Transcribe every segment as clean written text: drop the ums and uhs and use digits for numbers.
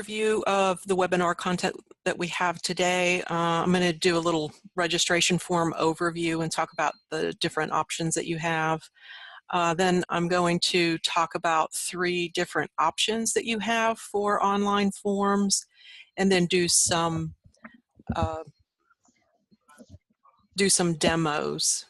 overview of the webinar content that we have today. I'm going to do a little registration form overview and talk about the different options that you have. Then I'm going to talk about 3 different options that you have for online forms, and then do some demos.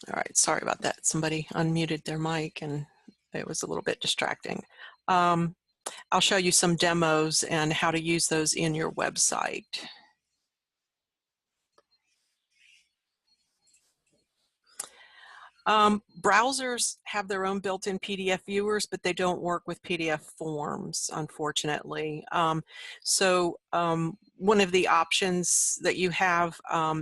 All right, sorry about that. Somebody unmuted their mic and it was a little bit distracting. I'll show you some demos and how to use those in your website. Browsers have their own built-in PDF viewers, but they don't work with PDF forms, unfortunately. One of the options that you have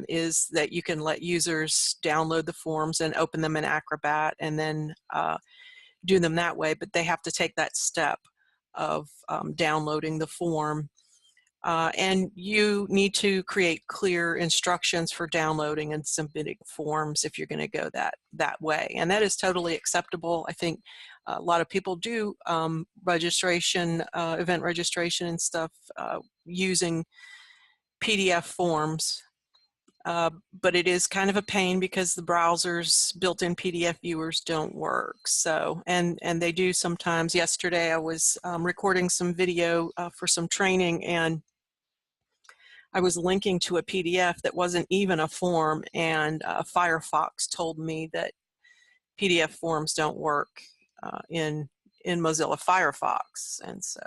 is that you can let users download the forms and open them in Acrobat and then do them that way, but they have to take that step of downloading the form. And you need to create clear instructions for downloading and submitting forms if you're going to go that way. And that is totally acceptable. I think a lot of people do registration, event registration and stuff using PDF forms. But it is kind of a pain because the browser's built-in PDF viewers don't work. So, and they do sometimes. Yesterday I was recording some video for some training, and I was linking to a PDF that wasn't even a form, and Firefox told me that PDF forms don't work in Mozilla Firefox. And so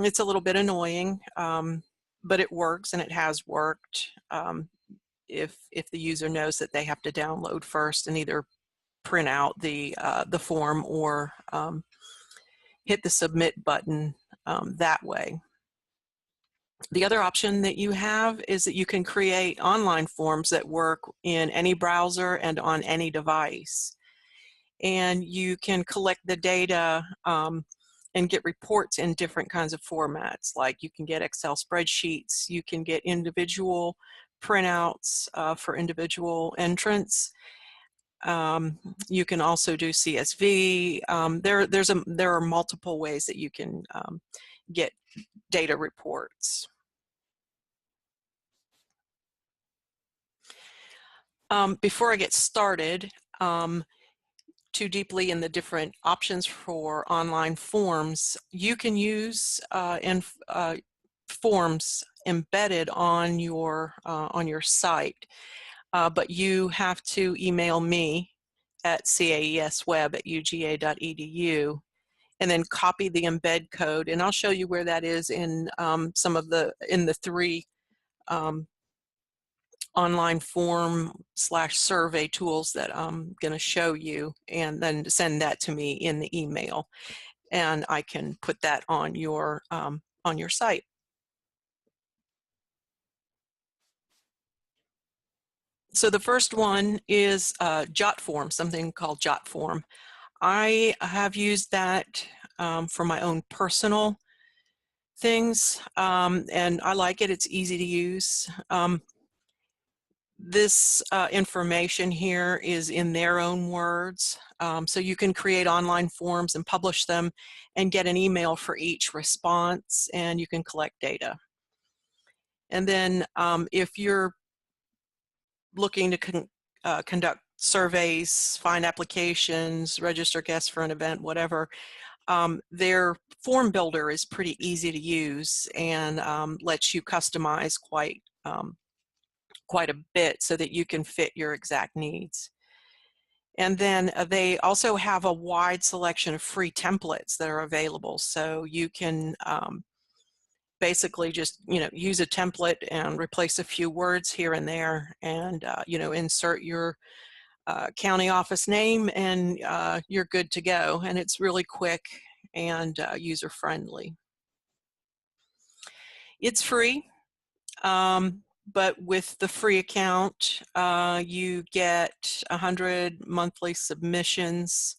it's a little bit annoying. But it works, and it has worked if the user knows that they have to download first and either print out the form or hit the submit button that way. The other option that you have is that you can create online forms that work in any browser and on any device. And you can collect the data and get reports in different kinds of formats. Like you can get Excel spreadsheets, you can get individual printouts for individual entrants. You can also do CSV. There are multiple ways that you can get data reports. Before I get started, too deeply in the different options for online forms, you can use forms embedded on your site, but you have to email me at caesweb@uga.edu and then copy the embed code, and I'll show you where that is in some of the 3 online form/survey tools that I'm going to show you, and then send that to me in the email, and I can put that on your site. So the first one is JotForm, something called JotForm. I have used that for my own personal things, and I like it. It's easy to use. This information here is in their own words, so you can create online forms and publish them and get an email for each response, and you can collect data. And then if you're looking to conduct surveys, find applications, register guests for an event, whatever, their form builder is pretty easy to use and lets you customize quite a bit so that you can fit your exact needs. And then they also have a wide selection of free templates that are available, so you can basically just use a template and replace a few words here and there, and insert your county office name, and you're good to go. And it's really quick and user friendly. It's free. But with the free account, you get 100 monthly submissions.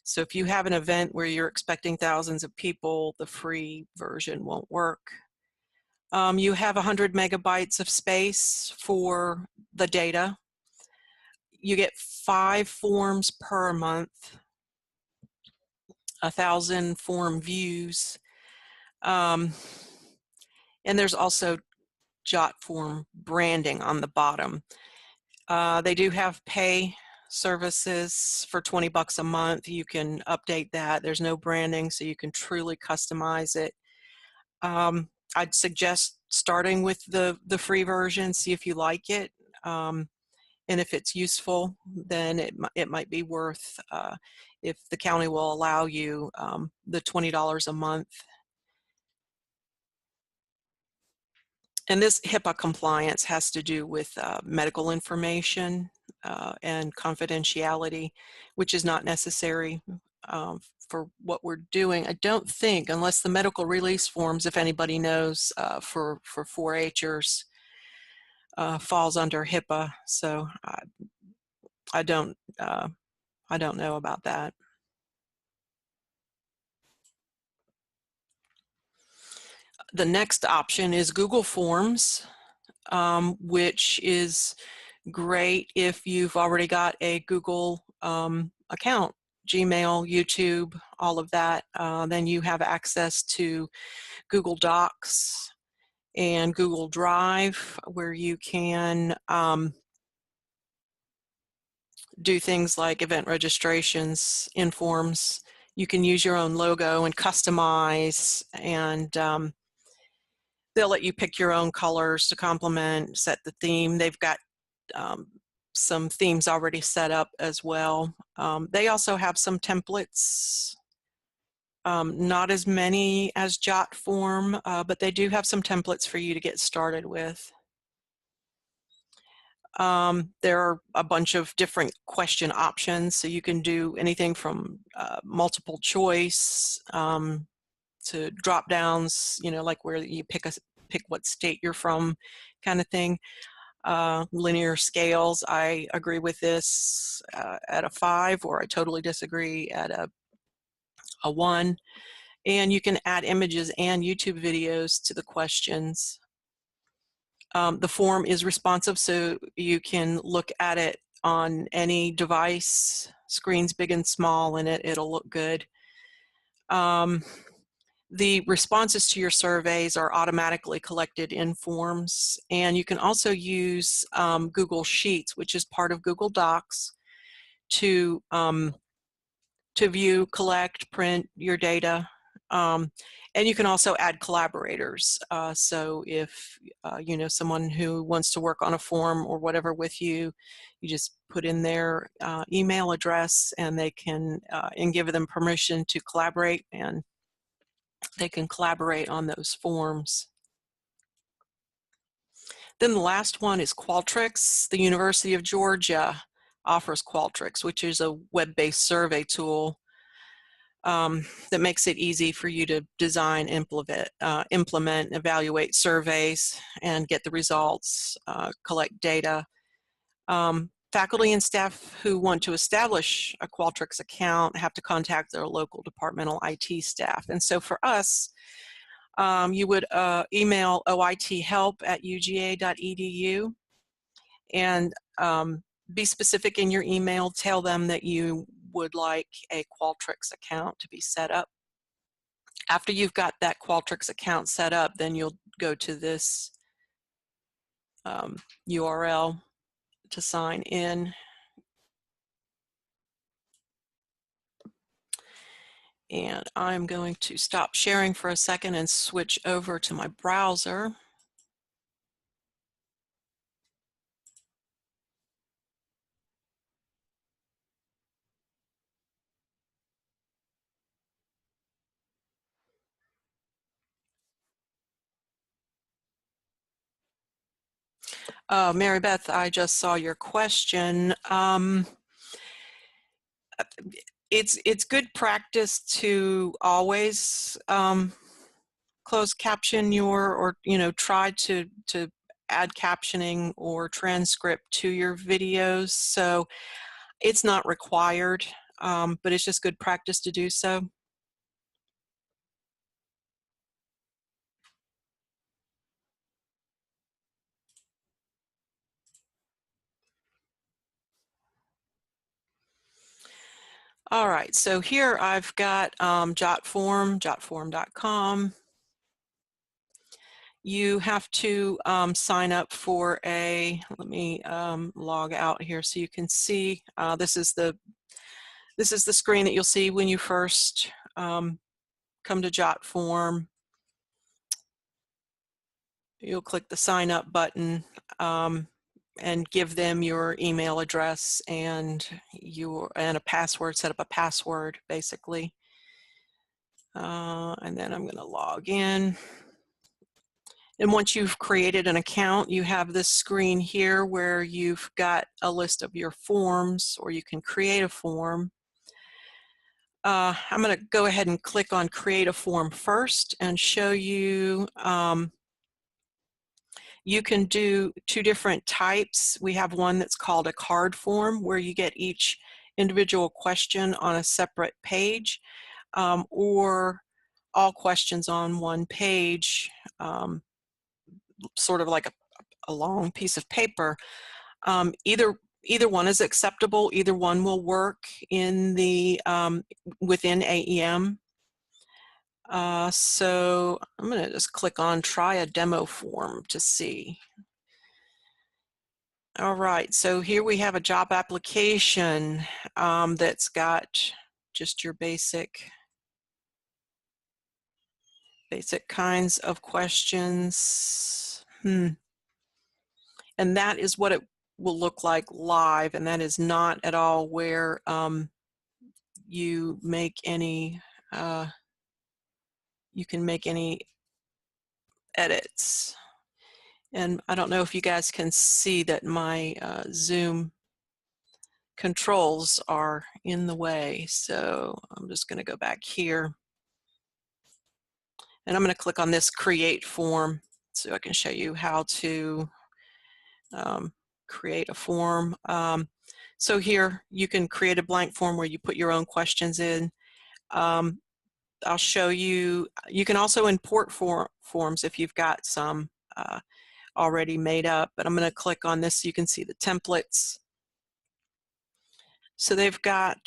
So if you have an event where you're expecting thousands of people, the free version won't work. You have 100 megabytes of space for the data. You get 5 forms per month, 1,000 form views. And there's also JotForm branding on the bottom. They do have pay services for 20 bucks a month. You can update that. There's no branding, so you can truly customize it. I'd suggest starting with the free version, see if you like it. And if it's useful, then it might be worth, if the county will allow you, the $20 a month. And this HIPAA compliance has to do with medical information and confidentiality, which is not necessary for what we're doing. I don't think, unless the medical release forms, if anybody knows, for 4-Hers falls under HIPAA. So I don't know about that. The next option is Google Forms, which is great if you've already got a Google account, Gmail, YouTube, all of that. Then you have access to Google Docs and Google Drive, where you can do things like event registrations in forms. You can use your own logo and customize, and they'll let you pick your own colors to complement, set the theme. They've got some themes already set up as well. They also have some templates, not as many as JotForm, but they do have some templates for you to get started with. There are a bunch of different question options, so you can do anything from multiple choice to drop downs, you know, like where you pick what state you're from, kind of thing. Linear scales, I agree with this at a 5, or I totally disagree at a 1. And you can add images and YouTube videos to the questions. The form is responsive, so you can look at it on any device, screens big and small, and it'll look good. The responses to your surveys are automatically collected in forms, and you can also use Google Sheets, which is part of Google Docs, to view, collect, print your data. And you can also add collaborators. So if you know someone who wants to work on a form or whatever with you, you just put in their email address, and they can and give them permission to collaborate, and they can collaborate on those forms. Then the last one is Qualtrics. The University of Georgia offers Qualtrics, which is a web-based survey tool that makes it easy for you to design, implement, evaluate surveys, and get the results, collect data. Faculty and staff who want to establish a Qualtrics account have to contact their local departmental IT staff. And so for us, you would email oithelp@uga.edu and be specific in your email. Tell them that you would like a Qualtrics account to be set up. After you've got that Qualtrics account set up, then you'll go to this URL to sign in. And I'm going to stop sharing for a second and switch over to my browser. Mary Beth, I just saw your question. It's good practice to always closed caption or try to add captioning or transcript to your videos. So it's not required, but it's just good practice to do so. All right, so here I've got JotForm, JotForm.com. You have to sign up for a, let me log out here so you can see, this is the screen that you'll see when you first come to JotForm. You'll click the sign up button and give them your email address and a password, set up a password basically. And then I'm going to log in. And once you've created an account, you have this screen here where you've got a list of your forms, or you can create a form. I'm going to go ahead and click on create a form first and show you you can do two different types. We have one that's called a card form, where you get each individual question on a separate page, or all questions on one page, sort of like a long piece of paper. Either one is acceptable. Either one will work in the within AEM. So I'm going to just click on try a demo form to see. All right, so here we have a job application that's got just your basic kinds of questions. And that is what it will look like live, and that is not at all where you make any, you can make any edits. And I don't know if you guys can see that my Zoom controls are in the way, so I'm just going to go back here. And I'm going to click on this create form so I can show you how to create a form. So here you can create a blank form where you put your own questions in. I'll show you, you can also import forms if you've got some already made up, but I'm going to click on this so you can see the templates. So they've got,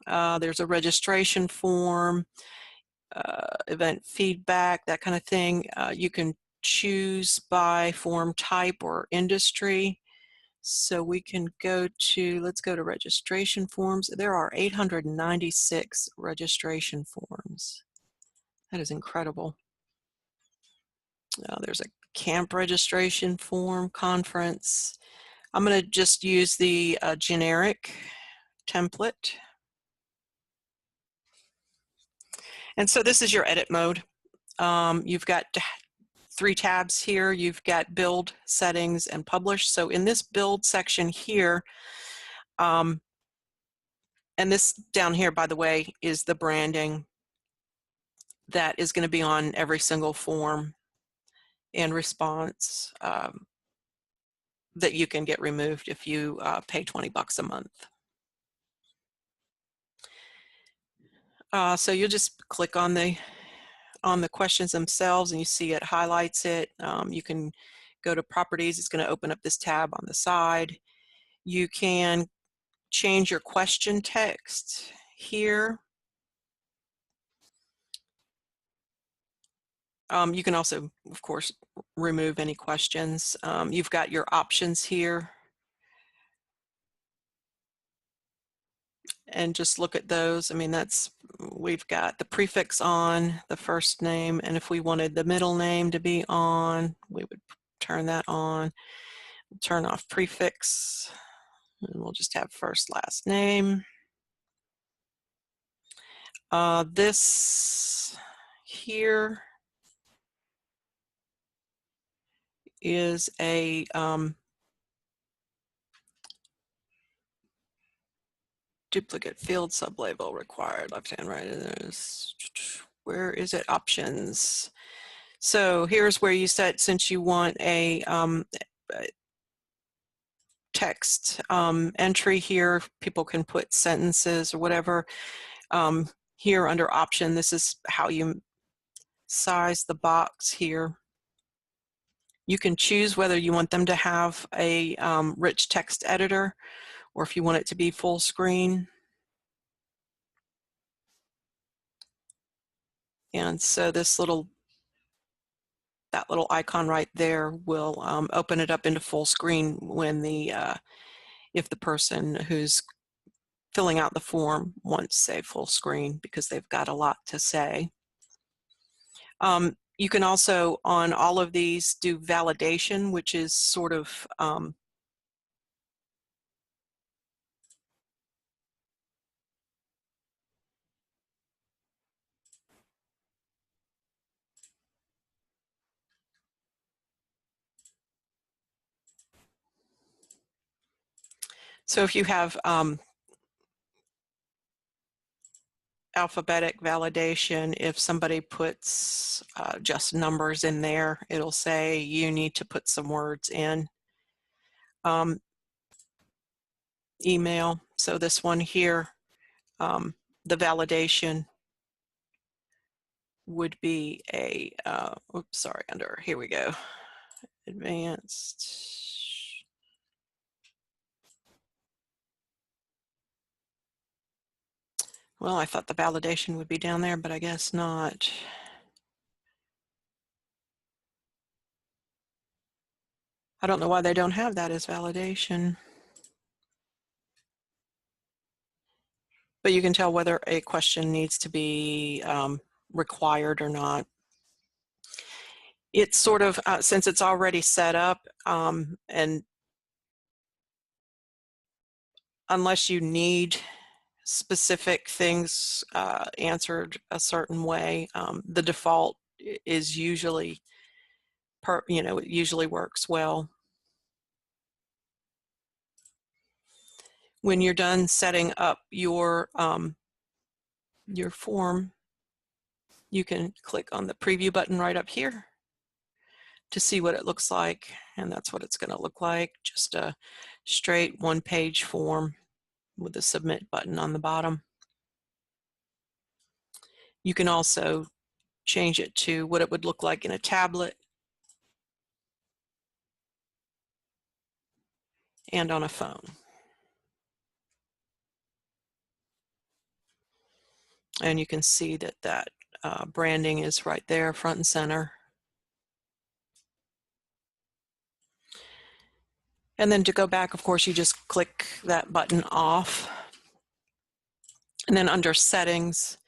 there's a registration form, event feedback, that kind of thing. You can choose by form type or industry. So we can go to, let's go to registration forms. There are 896 registration forms. That is incredible. There's a camp registration form, conference. I'm going to just use the generic template. And so this is your edit mode. You've got 3 tabs here. You've got build, settings, and publish. So in this build section here, and this down here, by the way, is the branding that is going to be on every single form and response that you can get removed if you pay $20 a month. So you'll just click on the questions themselves and you see it highlights it. You can go to properties. It's going to open up this tab on the side. You can change your question text here. You can also, of course, remove any questions. You've got your options here. And just look at those. I mean, we've got the prefix on, the first name, and if we wanted the middle name to be on, we would turn that on. Turn off prefix, and we'll just have first, last name. This here is a duplicate field sublabel required, left hand, right. Where is it? Options. So here's where you set, since you want a text entry here, people can put sentences or whatever. Here under option, this is how you size the box here. You can choose whether you want them to have a rich text editor or if you want it to be full screen. And so that little icon right there will open it up into full screen when if the person who's filling out the form wants, say, full screen because they've got a lot to say. You can also, on all of these, do validation, which is sort of so if you have alphabetic validation, if somebody puts just numbers in there, it'll say you need to put some words in. Email, so this one here, the validation would be a, oops, sorry, here we go, advanced. Well, I thought the validation would be down there, but I guess not. I don't know why they don't have that as validation. But you can tell whether a question needs to be required or not. It's sort of, since it's already set up, and unless you need specific things answered a certain way, the default is usually, it usually works well. When you're done setting up your form, you can click on the preview button right up here to see what it looks like, and that's what it's going to look like, just a straight one-page form with the submit button on the bottom. You can also change it to what it would look like in a tablet and on a phone. And you can see that branding is right there, front and center. And then to go back, of course, you just click that button off. And then under settings,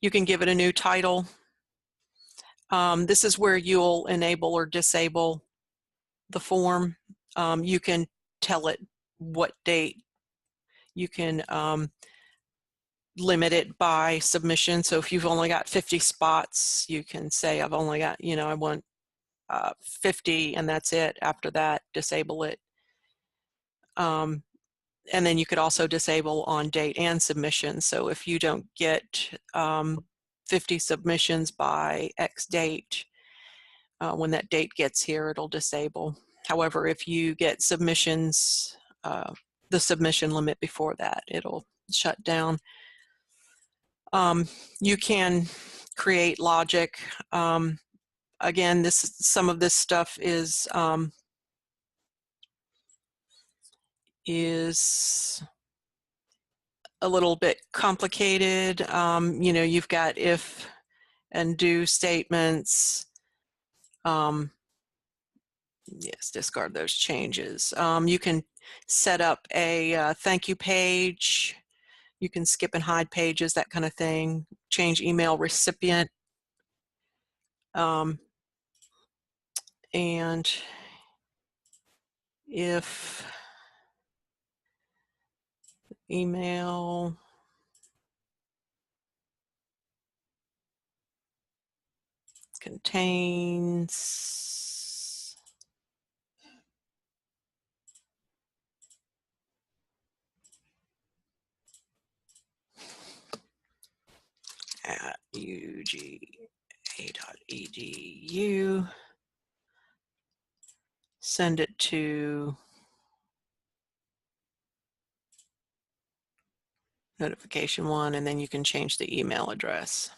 you can give it a new title. This is where you'll enable or disable the form. You can tell it what date. You can limit it by submission. So if you've only got 50 spots, you can say, I've only got, I want 50 and that's it. After that, disable it. And then you could also disable on date and submission. So if you don't get 50 submissions by X date, when that date gets here, it'll disable. However, if you get submissions, the submission limit before that, it'll shut down. You can create logic. Again, some of this stuff is a little bit complicated. You've got if and do statements. Yes, discard those changes. You can set up a thank you page. You can skip and hide pages, that kind of thing. Change email recipient. And if email contains at uga.edu, send it to notification 1, and then you can change the email address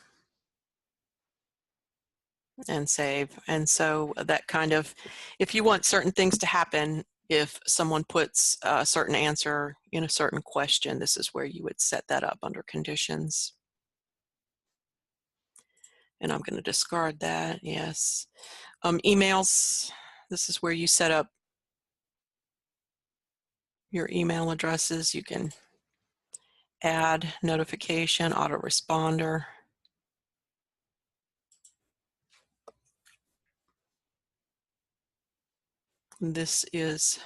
and save. And so that kind of, if you want certain things to happen, if someone puts a certain answer in a certain question, this is where you would set that up under conditions. and I'm going to discard that. Yes. Emails, this is where you set up your email addresses. You can add notification, autoresponder. This is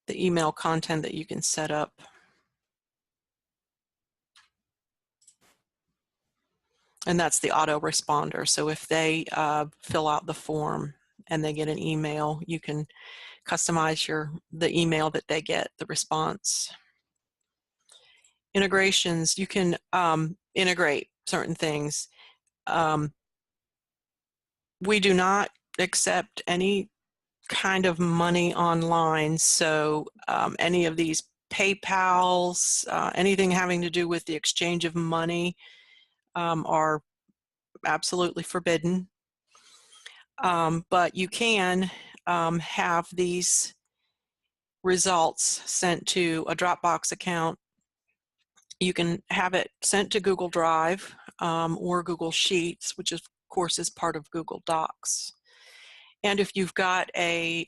the email content that you can set up. And that's the autoresponder. So if they fill out the form and they get an email, you can customize the email that they get, the response. Integrations, you can integrate certain things. We do not accept any kind of money online, so any of these PayPals, anything having to do with the exchange of money are absolutely forbidden. But you can have these results sent to a Dropbox account. You can have it sent to Google Drive or Google Sheets, which of course is part of Google Docs. And if you've got a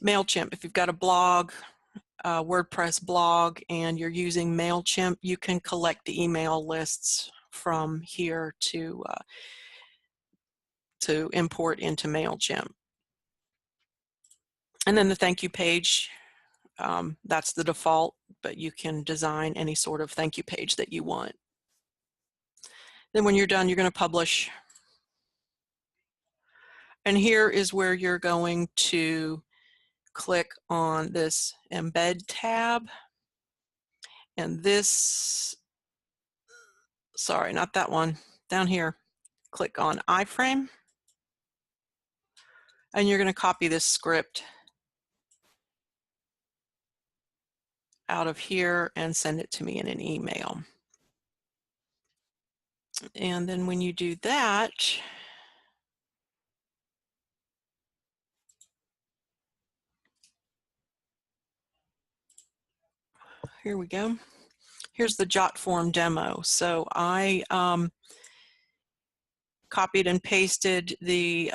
MailChimp, if you've got a blog, WordPress blog, and you're using MailChimp, you can collect the email lists from here to import into MailChimp. And then the thank you page, that's the default, but you can design any sort of thank you page that you want. Then when you're done, you're going to publish. And here is where you're going to click on this Embed tab. And this, sorry, not that one, down here, click on iframe. And you're going to copy this script out of here and send it to me in an email. And then when you do that, here we go. Here's the JotForm demo. So I copied and pasted the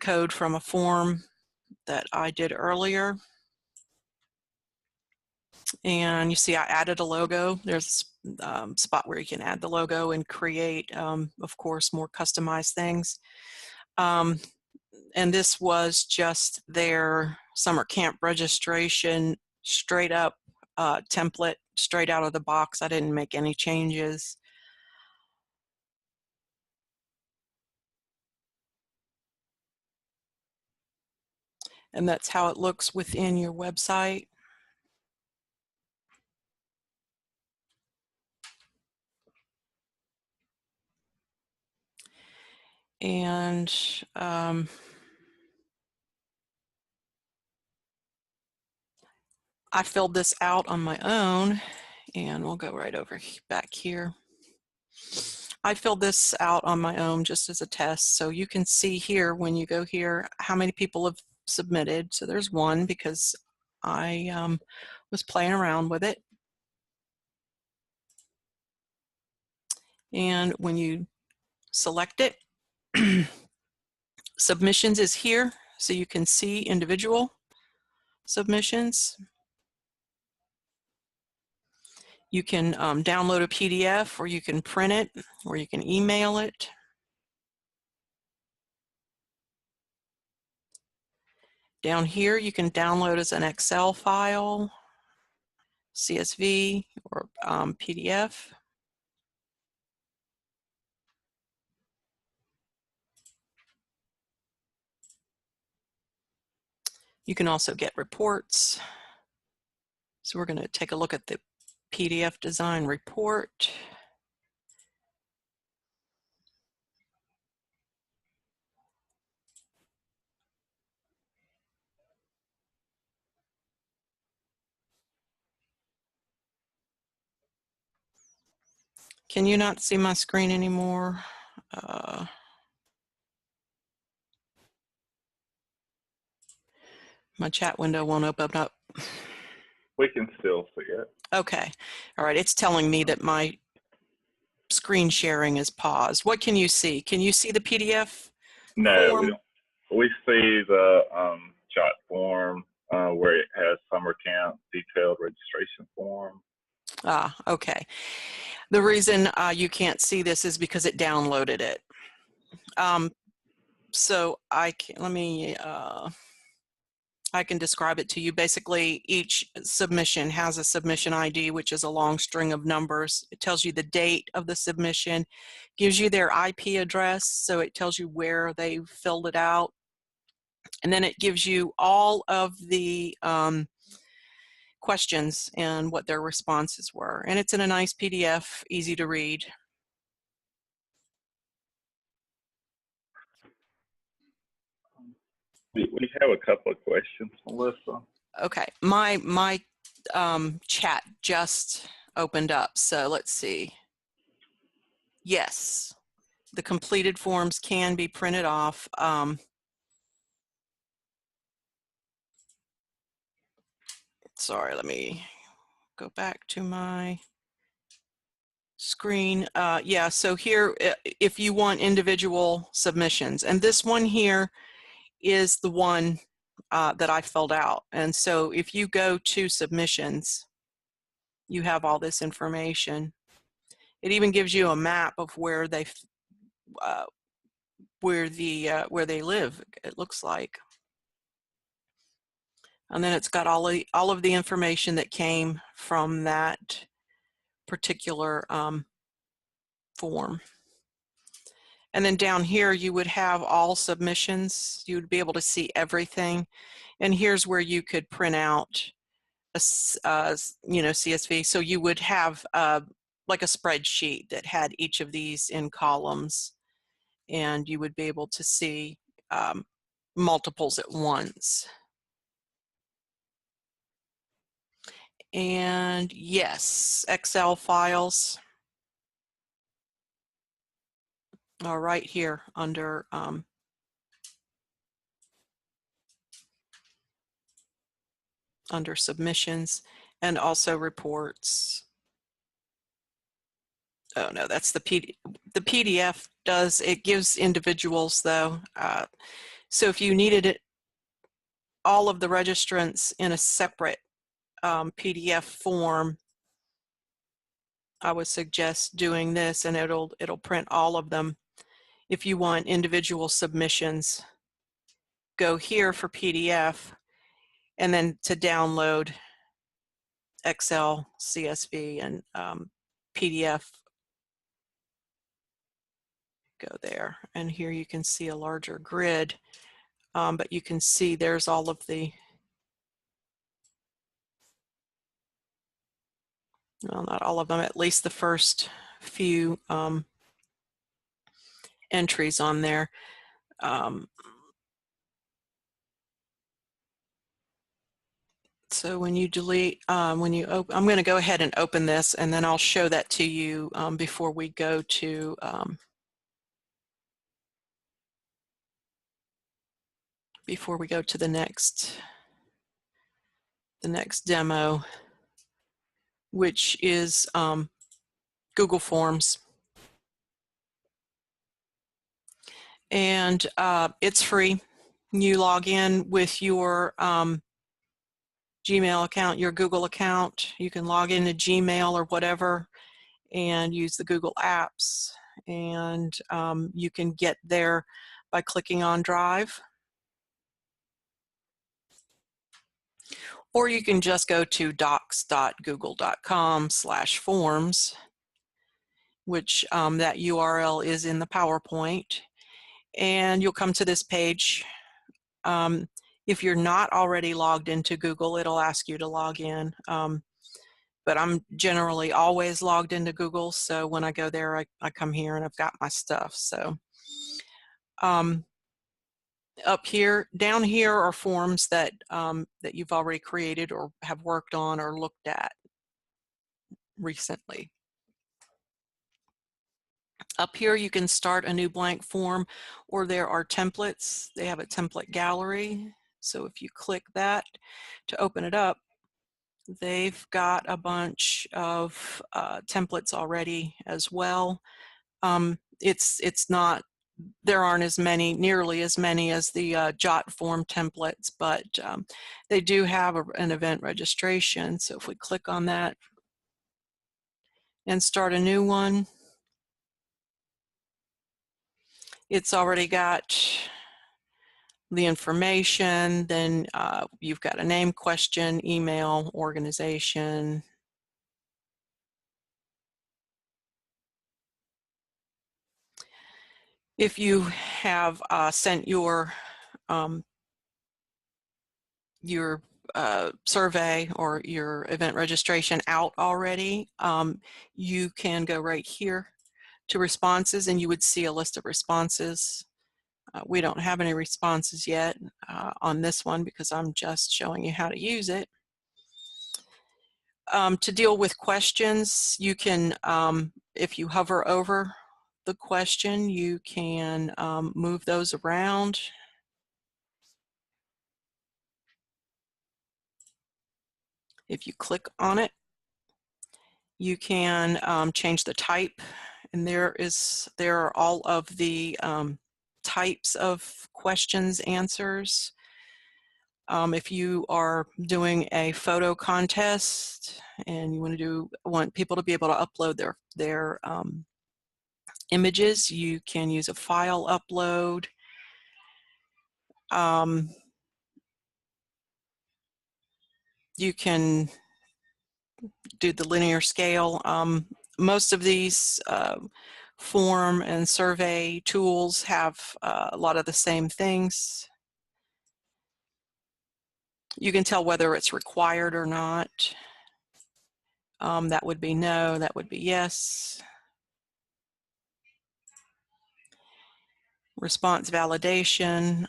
code from a form that I did earlier. And you see I added a logo. There's a spot where you can add the logo and create, of course, more customized things. And this was just their summer camp registration, straight up template, straight out of the box. I didn't make any changes. And that's how it looks within your website. And I filled this out on my own, and we'll go right over back here. I filled this out on my own just as a test, so you can see here when you go here how many people have submitted. So there's one because I was playing around with it. And when you select it, submissions is here, so you can see individual submissions. You can download a PDF, or you can print it, or you can email it. Down here, you can download as an Excel file, CSV, or PDF. You can also get reports. So we're going to take a look at the PDF design report. Can you not see my screen anymore? My chat window won't open up. We can still see it. Okay. All right. It's telling me that my screen sharing is paused. What can you see? Can you see the PDF No, form? we don't. We see the JotForm where it has summer camp detailed registration form. Ah, okay. The reason you can't see this is because it downloaded it. So I can, I can describe it to you. Basically, each submission has a submission ID, which is a long string of numbers. It tells you the date of the submission, gives you their IP address, so it tells you where they filled it out. And then it gives you all of the questions and what their responses were. And it's in a nice PDF, easy to read. We have a couple of questions, Melissa. Okay, my chat just opened up, so let's see. Yes, the completed forms can be printed off. Sorry, let me go back to my screen. Yeah, so here, if you want individual submissions, and this one here is the one that I filled out. And so if you go to submissions, you have all this information. It even gives you a map of where they where they live, it looks like. And then it's got all of the information that came from that particular form. And then down here, you would have all submissions. You would be able to see everything. And here's where you could print out a CSV. So you would have like a spreadsheet that had each of these in columns, and you would be able to see multiples at once. And yes, Excel files are right here under under submissions, and also reports. Oh no, that's the PDF does, it gives individuals though. So if you needed it, all of the registrants in a separate PDF form, I would suggest doing this, and it'll print all of them. If you want individual submissions, go here for PDF, and then to download Excel, CSV, and PDF, go there. And here you can see a larger grid, but you can see there's all of the, well, not all of them, at least the first few entries on there. So when you delete, when you open, I'm going to go ahead and open this, and then I'll show that to you before we go to the next demo, which is Google Forms. And it's free. You log in with your Gmail account, your Google account. You can log into Gmail or whatever and use the Google apps. And you can get there by clicking on Drive. Or you can just go to docs.google.com/forms, which that URL is in the PowerPoint. And you'll come to this page. If you're not already logged into Google, it'll ask you to log in. But I'm generally always logged into Google, so when I go there, I come here and I've got my stuff. So up here, down here are forms that that you've already created or have worked on or looked at recently. Up here, you can start a new blank form, or there are templates. They have a template gallery. So if you click that to open it up, They've got a bunch of templates already as well. It's not, there aren't as many, nearly as many as the JotForm templates, but they do have an event registration. So if we click on that and start a new one, it's already got the information. Then you've got a name, question, email, organization. If you have sent your survey or your event registration out already, you can go right here to responses and you would see a list of responses. We don't have any responses yet on this one because I'm just showing you how to use it. To deal with questions, you can, if you hover over the question, you can move those around. If you click on it, you can change the type, and there are all of the types of questions, answers. If you are doing a photo contest and you want people to be able to upload their images, you can use a file upload. You can do the linear scale. Most of these form and survey tools have a lot of the same things. You can tell whether it's required or not. That would be no, that would be yes. Response validation.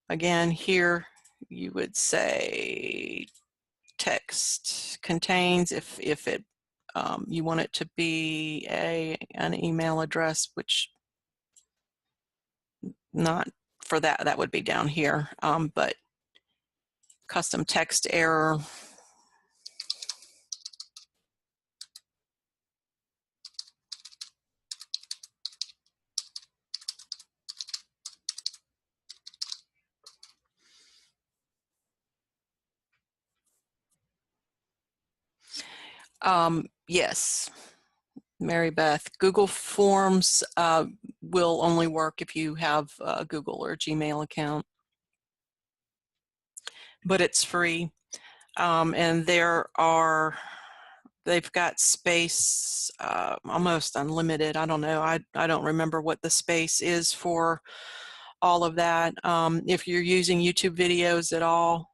Again, here you would say text contains, if it you want it to be an email address, which not for that would be down here, but custom text error. Yes, Mary Beth, Google Forms will only work if you have a Google or Gmail account, but it's free. And they've got space almost unlimited. I don't know. I don't remember what the space is for all of that. If you're using YouTube videos at all,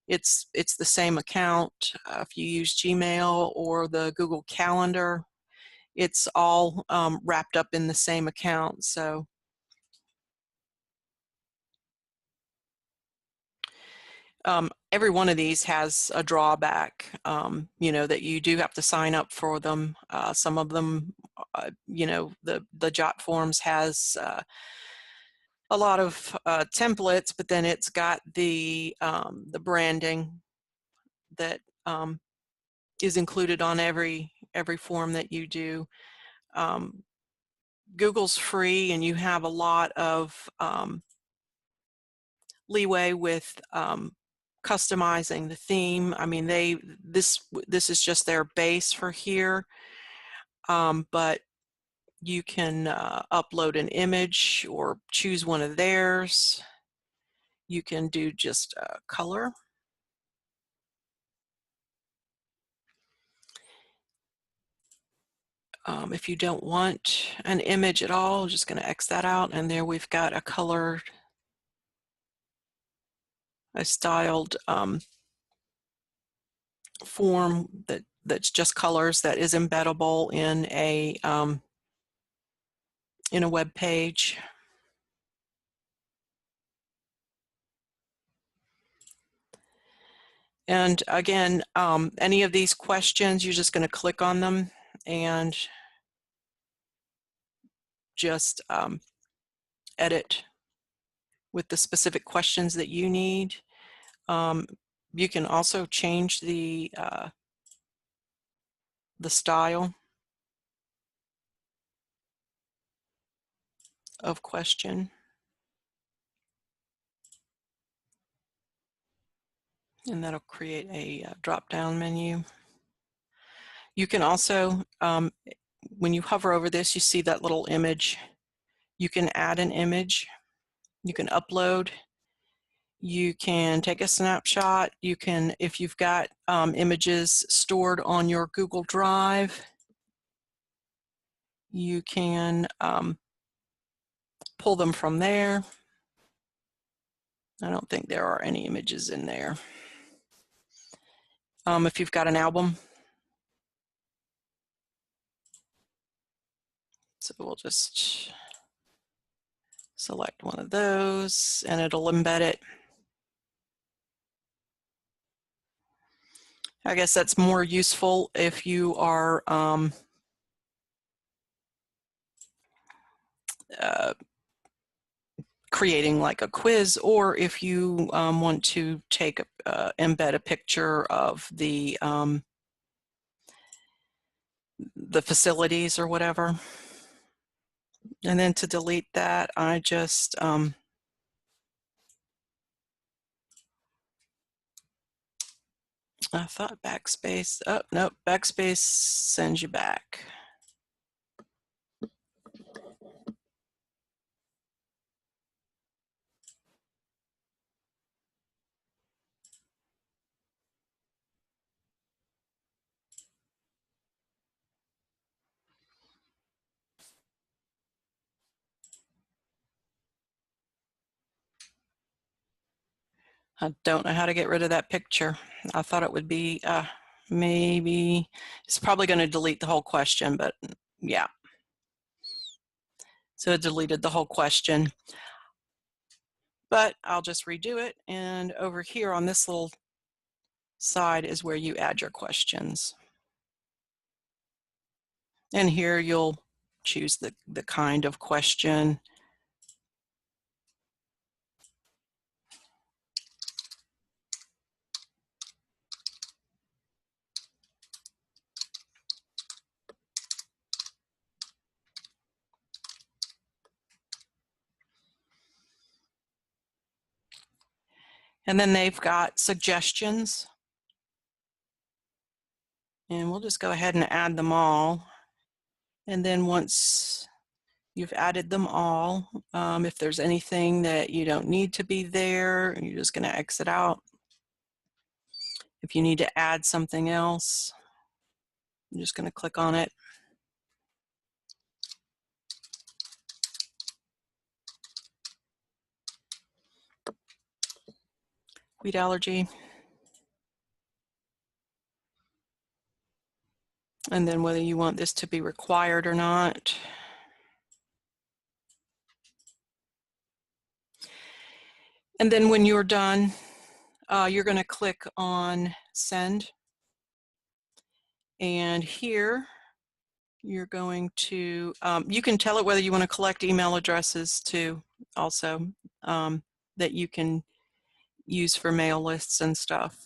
it's the same account. If you use Gmail or the Google Calendar, it's all wrapped up in the same account. So every one of these has a drawback, you know, that you do have to sign up for them. Some of them, you know, the JotForms has a lot of templates, but then it's got the branding that is included on every form that you do. Google's free, and you have a lot of leeway with customizing the theme. I mean, this is just their base for here, but you can upload an image or choose one of theirs. You can do just color. If you don't want an image at all, I'm just going to X that out, and there we've got a colored, a styled form that's just colors, that is embeddable in a web page. And again, any of these questions, you're just going to click on them and just edit with the specific questions that you need. You can also change the style of question. And that'll create a drop-down menu. You can also, when you hover over this, you see that little image. You can add an image. You can upload. You can take a snapshot. You can, if you've got images stored on your Google Drive, you can pull them from there. I don't think there are any images in there. If you've got an album. So we'll just select one of those and it'll embed it. I guess that's more useful if you are creating like a quiz, or if you want to take embed a picture of the facilities or whatever. And then to delete that, I just I thought backspace. Oh no, backspace sends you back. I don't know how to get rid of that picture. I thought it would be maybe, it's probably going to delete the whole question, but yeah. So it deleted the whole question. But I'll just redo it. And over here on this little side is where you add your questions. And here you'll choose the kind of question. And then they've got suggestions. And we'll just go ahead and add them all. And then once you've added them all, if there's anything that you don't need to be there, you're just going to exit out. If you need to add something else, I'm just going to click on it. Wheat allergy. And then whether you want this to be required or not. And then when you're done, you're going to click on send. And here you're going to, you can tell it whether you want to collect email addresses too, also, that you can use for mail lists and stuff.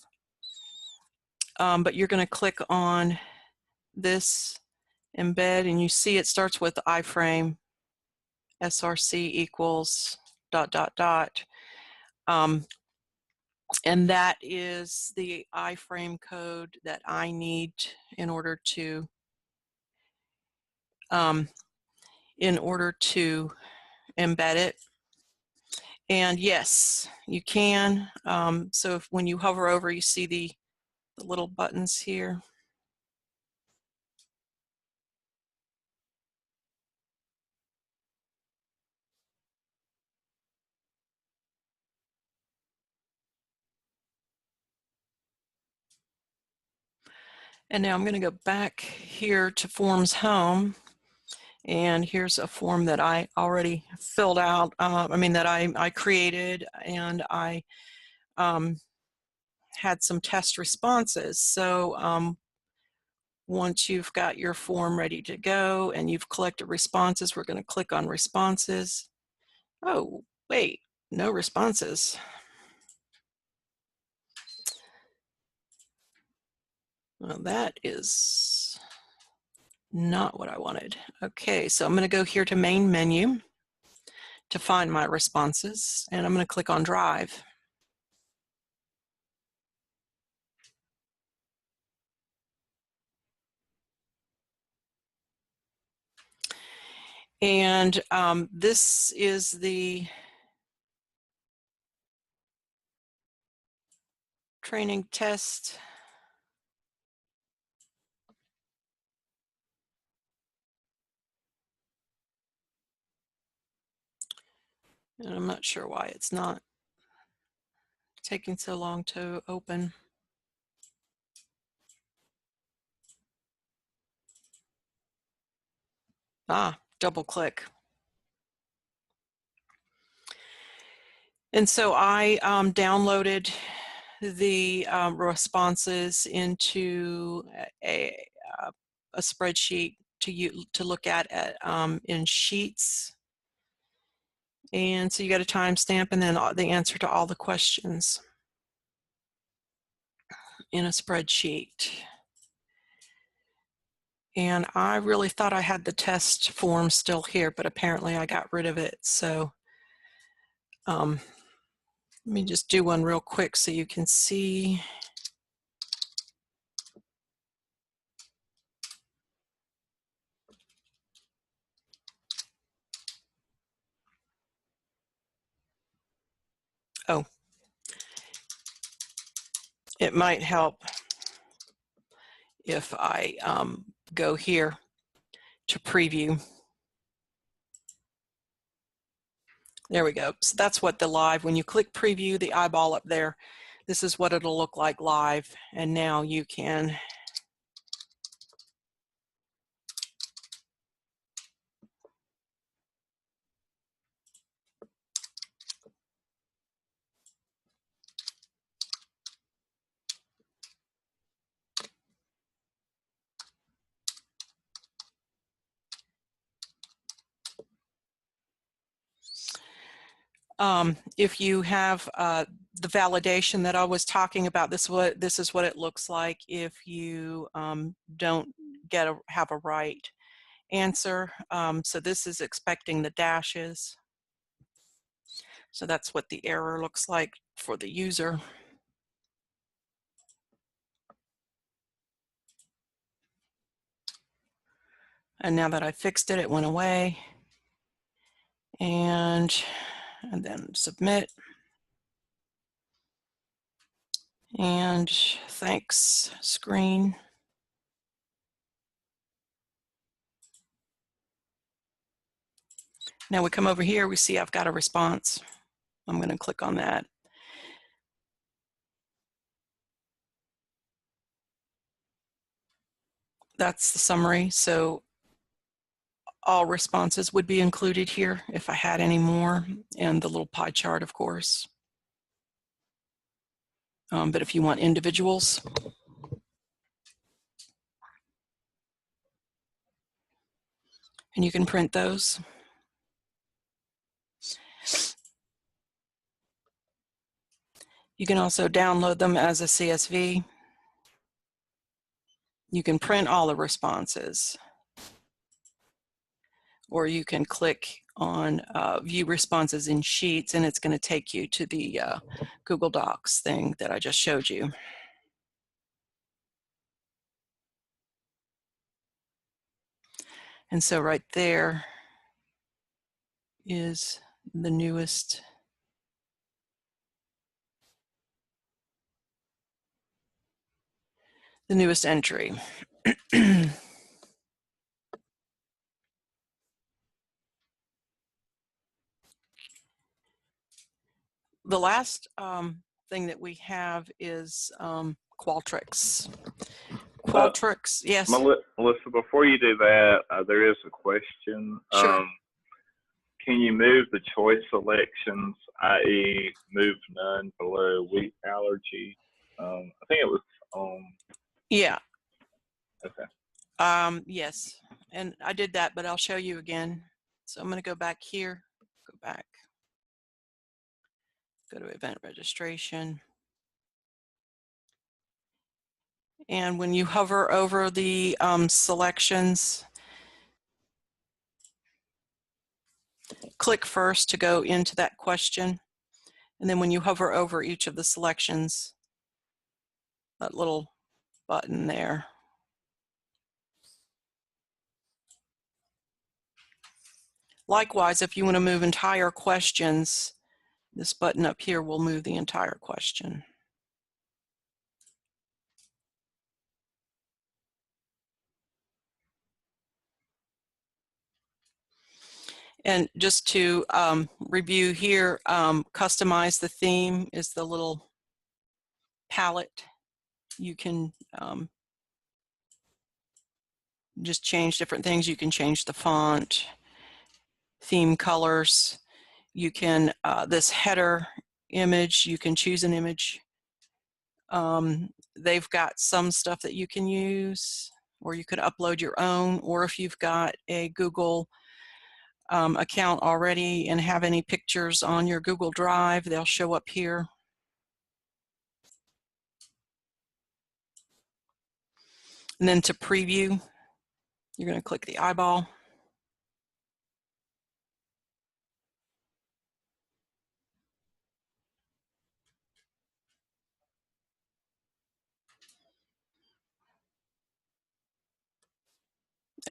But you're going to click on this embed, and you see it starts with iframe src equals ... and that is the iframe code that I need in order to embed it. And yes, you can. So if when you hover over, you see the little buttons here. And now I'm going to go back here to Forms Home. And here's a form that I already filled out, that I created, and I had some test responses. So once you've got your form ready to go and you've collected responses, we're going to click on responses. Oh, wait, no responses. Well, that is not what I wanted. Okay, so I'm going to go here to main menu to find my responses, and I'm going to click on Drive. And this is the training test. And I'm not sure why it's not taking so long to open. Double click. And so I downloaded the responses into a spreadsheet to look at in Sheets. And so you got a timestamp and then the answer to all the questions in a spreadsheet. And I really thought I had the test form still here, but apparently I got rid of it. So let me just do one real quick so you can see. Oh, it might help if I go here to preview. There we go. So that's what the live, when you click preview, the eyeball up there, this is what it'll look like live. And now you can if you have the validation that I was talking about, this is what it looks like if you don't have a right answer. So this is expecting the dashes. So that's what the error looks like for the user. And now that I fixed it, it went away. And then submit. And thanks screen. Now we come over here, we see I've got a response. I'm going to click on that. That's the summary. So all responses would be included here if I had any more, and the little pie chart, of course. But if you want individuals, and you can print those. You can also download them as a CSV. You can print all the responses, or you can click on view responses in Sheets, and it's going to take you to the Google Docs thing that I just showed you. And so right there is the newest entry. The last thing that we have is Qualtrics. Qualtrics, yes. Melissa, before you do that, there is a question. Sure. Can you move the choice selections, i.e. move none below wheat allergy? I think it was Yeah. Okay. Yes, and I did that, but I'll show you again. So I'm going to go back here, go back, go to event registration. And when you hover over the selections, click first to go into that question. And then when you hover over each of the selections, that little button there. Likewise, if you want to move entire questions, this button up here will move the entire question. And just to review here, customize the theme is the little palette. You can just change different things. You can change the font, theme colors. You can, this header image, you can choose an image. They've got some stuff that you can use, or you could upload your own, or if you've got a Google account already and have any pictures on your Google Drive, they'll show up here. And then to preview, you're going to click the eyeball.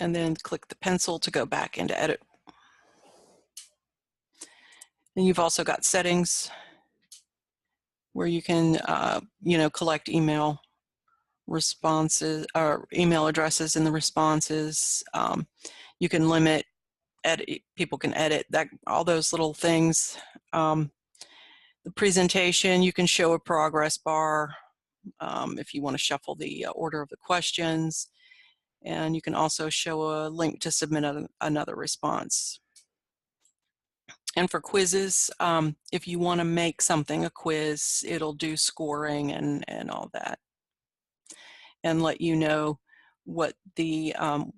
And then click the pencil to go back into edit. And you've also got settings where you can, collect email responses or email addresses in the responses. You can limit, people can edit that, all those little things. The presentation, you can show a progress bar if you want to shuffle the order of the questions. And you can also show a link to submit another response. And for quizzes, if you want to make something a quiz, it'll do scoring and all that, and let you know what the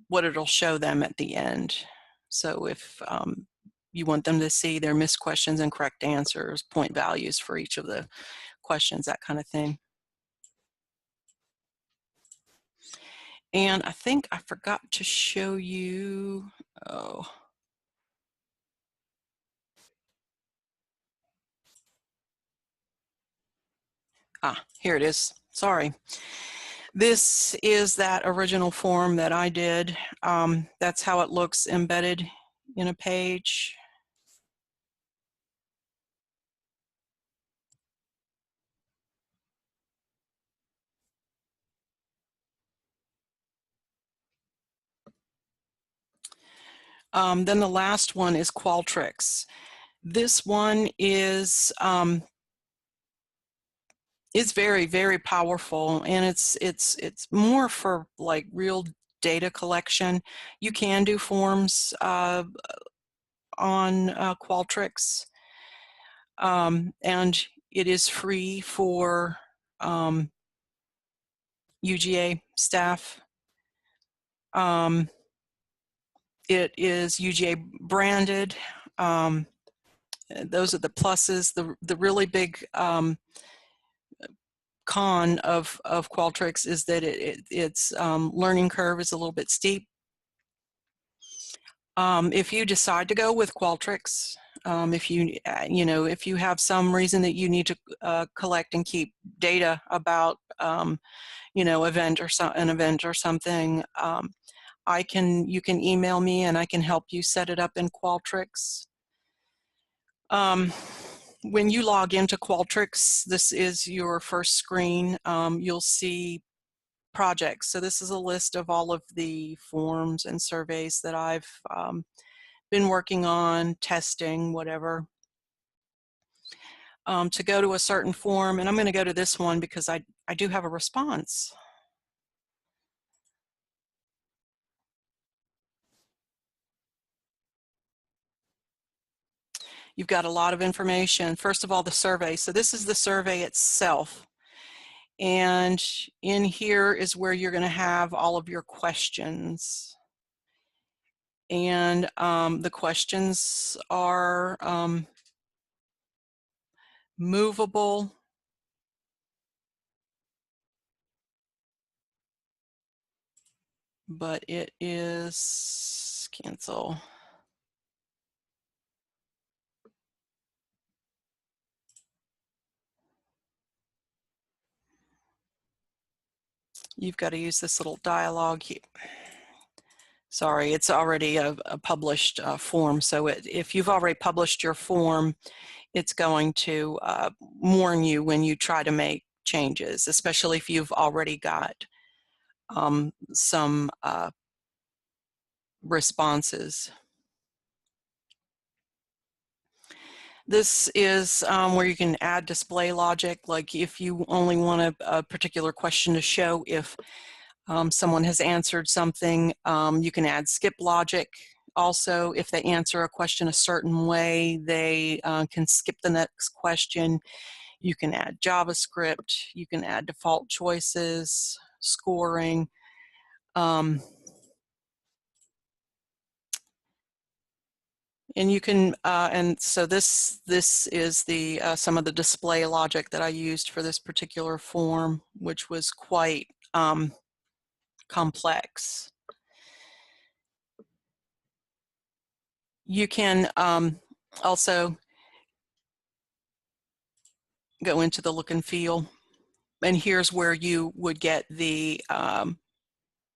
what it'll show them at the end. So if you want them to see their missed questions and correct answers, point values for each of the questions, that kind of thing. And I think I forgot to show you, here it is, sorry. This is that original form that I did. That's how it looks embedded in a page. Then the last one is Qualtrics. This one is very, very powerful, and it's more for like real data collection. You can do forms on Qualtrics, and it is free for UGA staff. It is UGA branded. Those are the pluses. The really big con of Qualtrics is that its learning curve is a little bit steep. If you decide to go with Qualtrics, if you have some reason that you need to collect and keep data about an event or something, you can email me and I can help you set it up in Qualtrics. When you log into Qualtrics, this is your first screen. You'll see projects. So this is a list of all of the forms and surveys that I've been working on, testing, whatever. To go to a certain form, and I'm going to go to this one because I do have a response. You've got a lot of information. First of all, the survey. So this is the survey itself. And in here is where you're going to have all of your questions. And the questions are movable. but it is cancel. You've got to use this little dialogue here. Sorry, it's already a published form. So if you've already published your form, it's going to warn you when you try to make changes, especially if you've already got some responses. This is where you can add display logic, like if you only want a particular question to show if someone has answered something, you can add skip logic. Also, if they answer a question a certain way, they can skip the next question. You can add JavaScript, you can add default choices, scoring. And you can, and so this is the some of the display logic that I used for this particular form, which was quite complex. You can also go into the look and feel, and here's where you would get the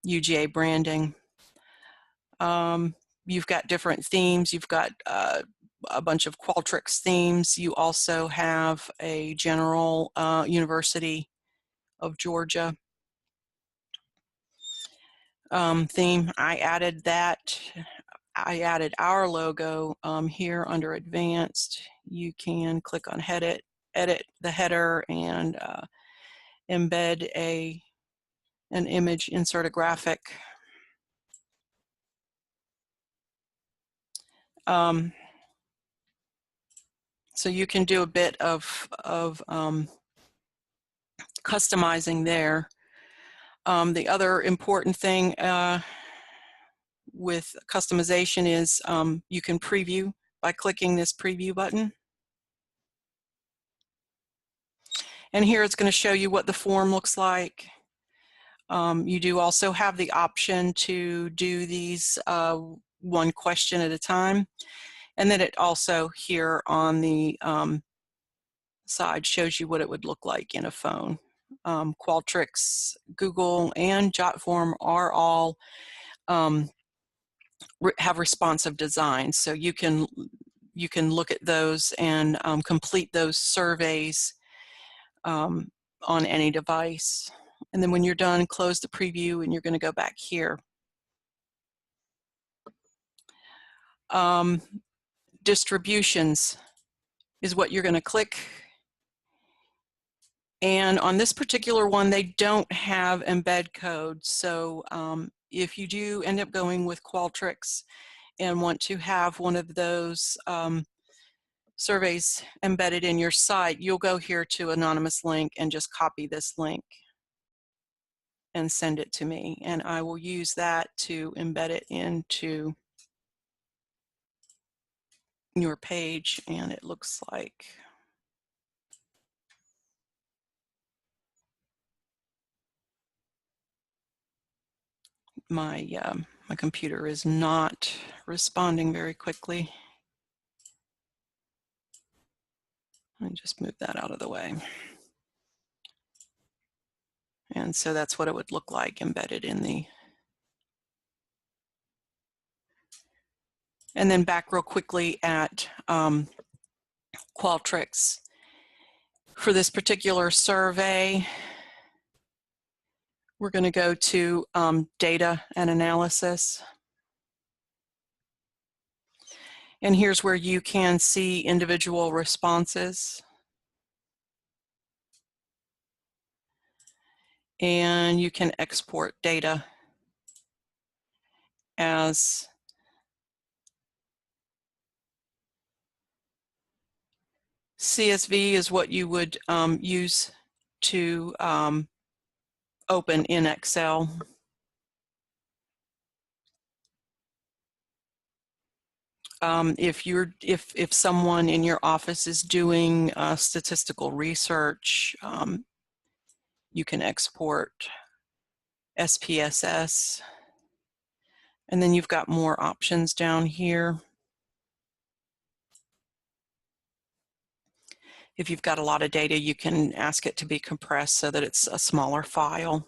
UGA branding. You've got different themes. You've got a bunch of Qualtrics themes. You also have a general University of Georgia theme. I added that. I added our logo here under advanced. You can click on edit the header and embed an image, insert a graphic. So you can do a bit of customizing there. The other important thing with customization is you can preview by clicking this preview button. And here it's going to show you what the form looks like. You do also have the option to do these one question at a time. And then it also here on the side shows you what it would look like in a phone. Qualtrics, Google, and JotForm are all have responsive designs, so you can look at those and complete those surveys on any device. And then when you're done, close the preview, and you're going to go back here. Distributions is what you're going to click. And on this particular one, they don't have embed code. So if you do end up going with Qualtrics and want to have one of those surveys embedded in your site, you'll go here to anonymous link and just copy this link and send it to me. And I will use that to embed it into your page. And it looks like my computer is not responding very quickly. Let me just move that out of the way. And so that's what it would look like embedded in the. And then back real quickly at Qualtrics. For this particular survey, we're going to go to data and analysis. And here's where you can see individual responses. And you can export data as CSV is what you would use to open in Excel. If someone in your office is doing statistical research, you can export SPSS. And then you've got more options down here. If you've got a lot of data, you can ask it to be compressed so that it's a smaller file.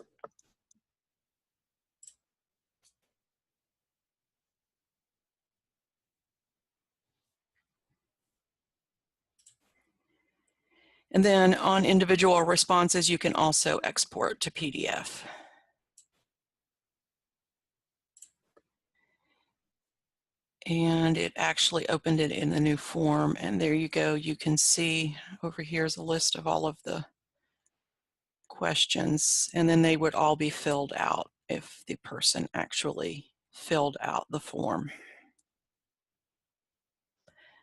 And then on individual responses, you can also export to PDF. And it actually opened it in the new form, and there you go. You can see over here is a list of all of the questions, and then they would all be filled out if the person actually filled out the form.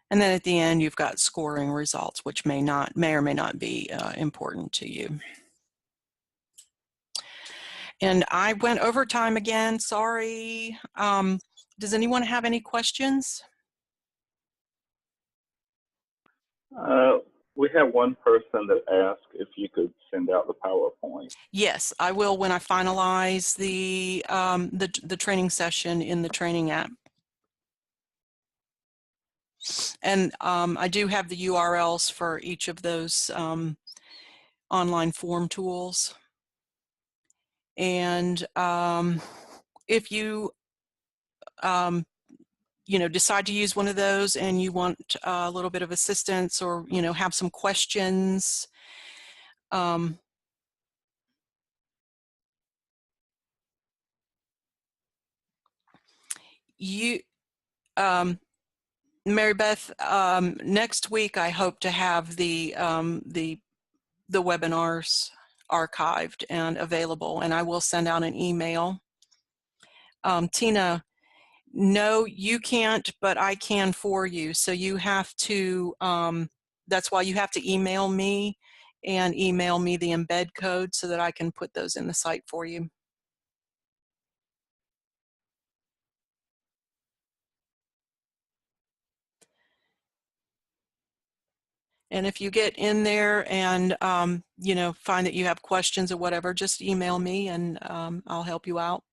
And then at the end, you've got scoring results, which may or may not be important to you. And I went over time again, sorry. Does anyone have any questions? We have one person that asked if you could send out the PowerPoint. Yes, I will when I finalize the training session in the training app. And I do have the URLs for each of those online form tools. And if you you know, decide to use one of those and you want a little bit of assistance, or you know, have some questions, Mary Beth, next week I hope to have the webinars archived and available, and I will send out an email. Tina, no, you can't, but I can for you. So you have to, that's why you have to email me and email me the embed code so that I can put those in the site for you. And if you get in there and, you know, find that you have questions or whatever, just email me and I'll help you out.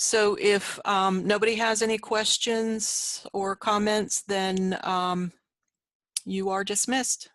So if nobody has any questions or comments, then you are dismissed.